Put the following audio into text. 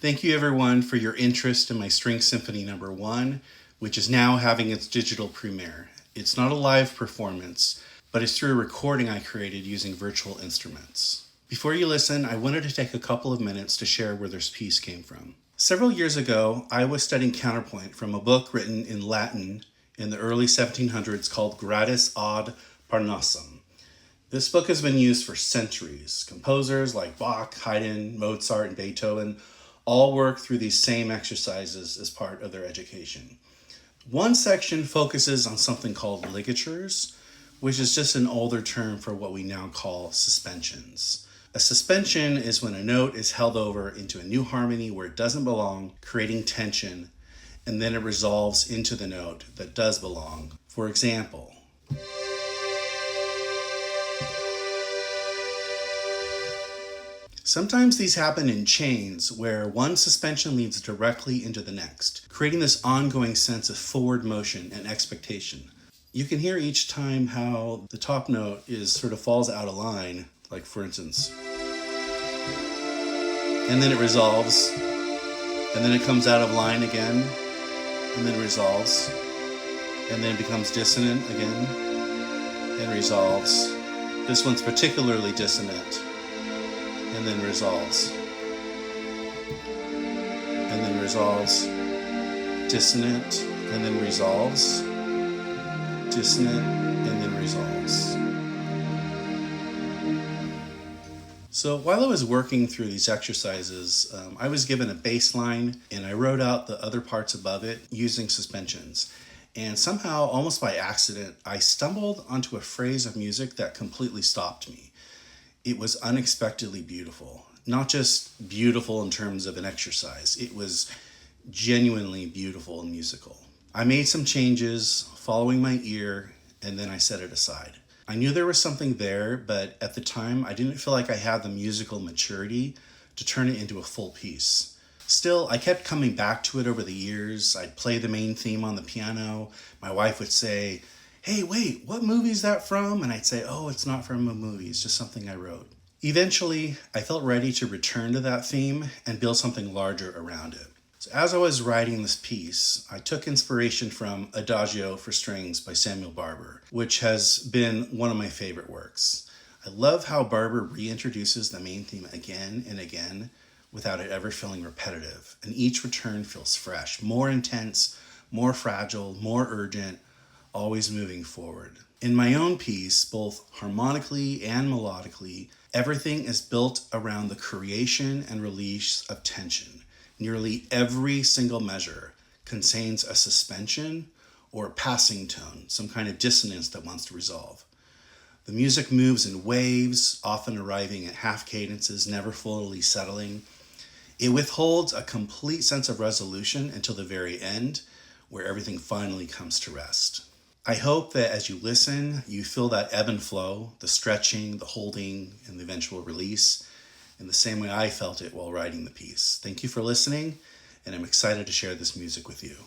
Thank you everyone for your interest in my String Symphony number 1, which is now having its digital premiere. It's not a live performance, but it's through a recording I created using virtual instruments. Before you listen, I wanted to take a couple of minutes to share where this piece came from. Several years ago, I was studying counterpoint from a book written in Latin in the early 1700s called Gradus ad Parnassum. This book has been used for centuries. Composers like Bach, Haydn, Mozart, and Beethoven all work through these same exercises as part of their education. One section focuses on something called ligatures, which is just an older term for what we now call suspensions. A suspension is when a note is held over into a new harmony where it doesn't belong, creating tension, and then it resolves into the note that does belong. For example, sometimes these happen in chains where one suspension leads directly into the next, creating this ongoing sense of forward motion and expectation. You can hear each time how the top note sort of falls out of line, like for instance. And then it resolves, and then it comes out of line again, and then resolves, and then it becomes dissonant again, and resolves. This one's particularly dissonant, and then resolves, and then resolves, dissonant, and then resolves, dissonant, and then resolves. So while I was working through these exercises, I was given a bass line and I wrote out the other parts above it using suspensions. And somehow, almost by accident, I stumbled onto a phrase of music that completely stopped me. It was unexpectedly beautiful. Not just beautiful in terms of an exercise, it was genuinely beautiful and musical. I made some changes following my ear, and then I set it aside. I knew there was something there, but at the time I didn't feel like I had the musical maturity to turn it into a full piece. Still, I kept coming back to it over the years. I'd play the main theme on the piano. My wife would say, "Hey, wait, what movie is that from?" And I'd say, "Oh, it's not from a movie, it's just something I wrote." Eventually, I felt ready to return to that theme and build something larger around it. So as I was writing this piece, I took inspiration from Adagio for Strings by Samuel Barber, which has been one of my favorite works. I love how Barber reintroduces the main theme again and again without it ever feeling repetitive, and each return feels fresh, more intense, more fragile, more urgent, always moving forward. In my own piece, both harmonically and melodically, everything is built around the creation and release of tension. Nearly every single measure contains a suspension or a passing tone, some kind of dissonance that wants to resolve. The music moves in waves, often arriving at half cadences, never fully settling. It withholds a complete sense of resolution until the very end, where everything finally comes to rest. I hope that as you listen, you feel that ebb and flow, the stretching, the holding, and the eventual release, in the same way I felt it while writing the piece. Thank you for listening, and I'm excited to share this music with you.